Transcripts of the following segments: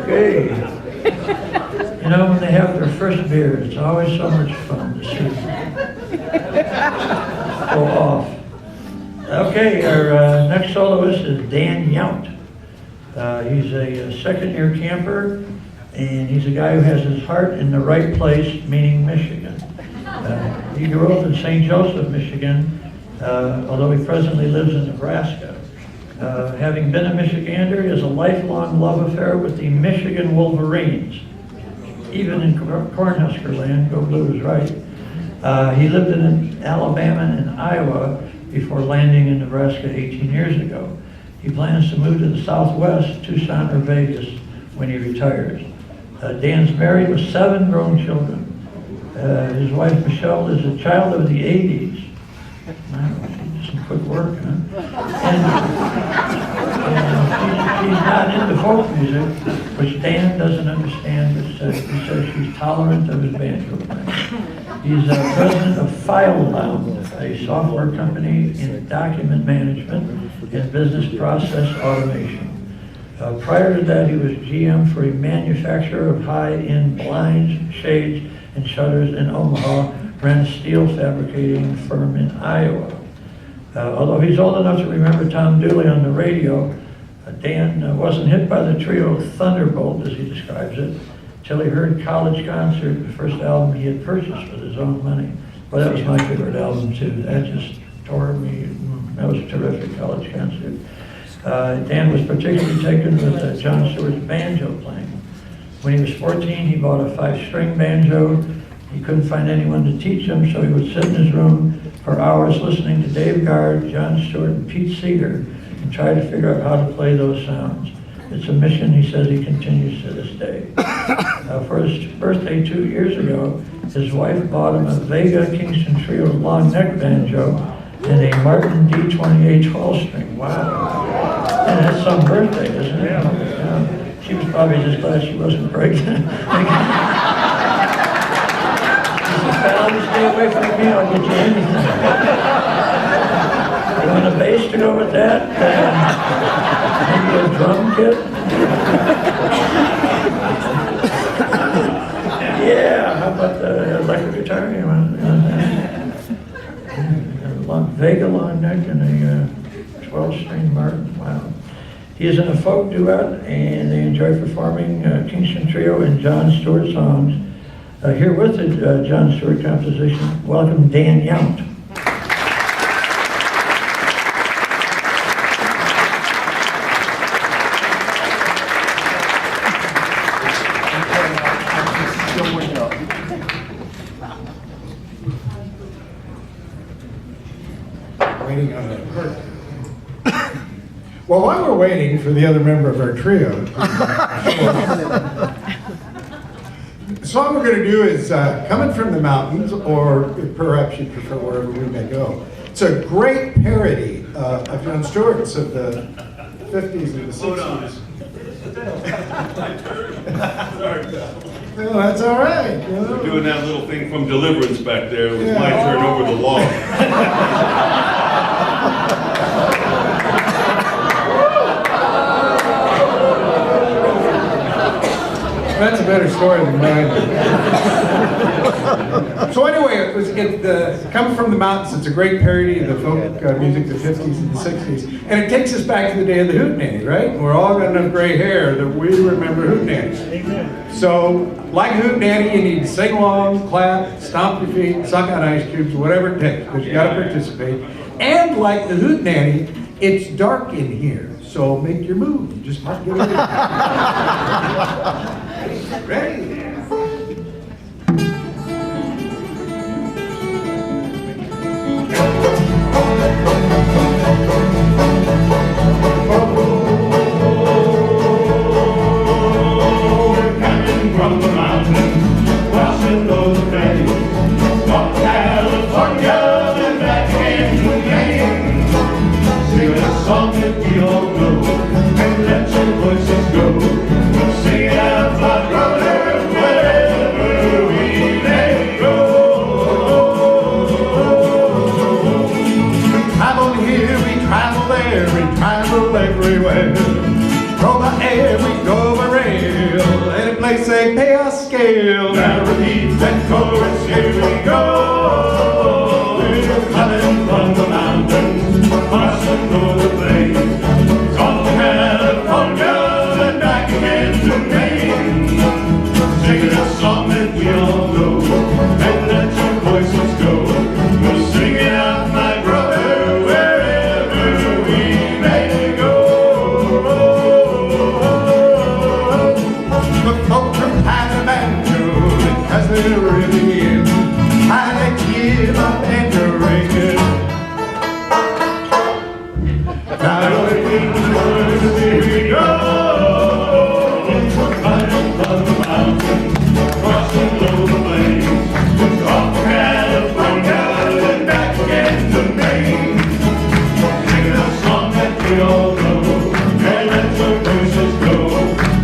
Okay. You know, when they have their first beer, it's always so much fun to see them go off. Okay, our next soloist is Dan Yount. He's a second-year camper, and he's a guy who has his heart in the right place, meaning Michigan. He grew up in St. Joseph, Michigan, although he presently lives in Nebraska. Having been a Michigander, he has a lifelong love affair with the Michigan Wolverines. Even in Cornhusker land, go Blues, right? He lived in Alabama and Iowa before landing in Nebraska 18 years ago. He plans to move to the Southwest, Tucson or Vegas, when he retires. Dan's married with 7 grown children. His wife, Michelle, is a child of the 80s. Wow, some quick work, huh? And she's not into folk music, which Dan doesn't understand, but he says she's tolerant of his banjo playing. He's president of FileLounge, a software company in document management and business process automation. Prior to that, he was GM for a manufacturer of high-end blinds, shades, and shutters in Omaha, ran a steel fabricating firm in Iowa. Although he's old enough to remember Tom Dooley on the radio, Dan wasn't hit by the trio Thunderbolt, as he describes it, till he heard College Concert, the first album he had purchased with his own money. Well, that was my favorite album too. That just tore me. That was a terrific, College Concert. Dan was particularly taken with John Stewart's banjo playing. When he was 14, he bought a 5-string banjo. He couldn't find anyone to teach him, so he would sit in his room for hours listening to Dave Guard, John Stewart, and Pete Seeger and try to figure out how to play those sounds. It's a mission he says he continues to this day. For his birthday 2 years ago, his wife bought him a Vega Kingston Trio long neck banjo and a Martin D28 12 string. Wow. And that's some birthday, isn't it? Yeah. She was probably just glad she wasn't pregnant. I'll just stay away from me, I'll get you anything. You want a bass to go with that? Maybe a drum kit? Yeah, how about the electric guitar? You want a Vega long neck and a 12-string Martin, wow. He is in a folk duet, and they enjoy performing Kingston Trio and John Stewart songs. Here with the John Stewart composition, welcome Dan Yount. Waiting on that part. Well, while we're waiting for the other member of our trio, the song we're going to do is Coming from the Mountains, or perhaps you prefer Wherever We May Go. It's a great parody of John Stewart's of the 50s and the 60s. Well, that's all right. You know? We're doing that little thing from Deliverance back there. It was my turn over the law. That's a better story than mine. So anyway, it Come From the Mountains. It's a great parody of the folk music of the 50s and the 60s. And it takes us back to the day of the hootenanny, right? We're all got enough gray hair that we remember hootenannies. Amen. So, like a hootenanny, you need to sing along, clap, stomp your feet, suck on ice cubes, whatever it takes, because you got to participate. And like the hootenanny, it's dark in here, so make your move. You just might get it. Ready? From the mountains, crossing those days, from California and back into Maine. Sing a song that we all know, and let your voices go. We'll sing it out loud, brother, wherever we may go. We travel here, we travel there. well. Go by air, we go by rail. Any place they pay our scale. Now repeat that chorus, here we go. We're coming from the mountains, crossing over the plains, from California and back again to Maine. Singing a song that we all know, and let your voices go. We'll sing it out, my brother, wherever we may go. The folks from Panamanian, because they're really in. I like to give up and to ring it. Now here we go. We're coming from the mountains, crossing over the plains, from California and back again to Maine. Singing a song that we all know, and let your voices go.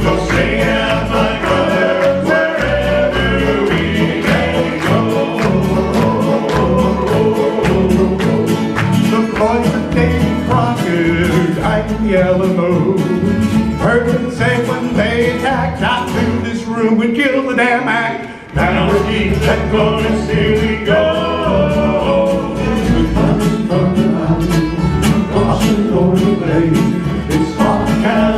We'll sing it out, my brother, wherever we may go. The voice of Davy Crockett, died in the Alamo. Heard them say when they attacked, out through this room would kill the damn act. Now repeat that chorus, here we go. We're coming from the mountains, crossing over the plains. It's hot California.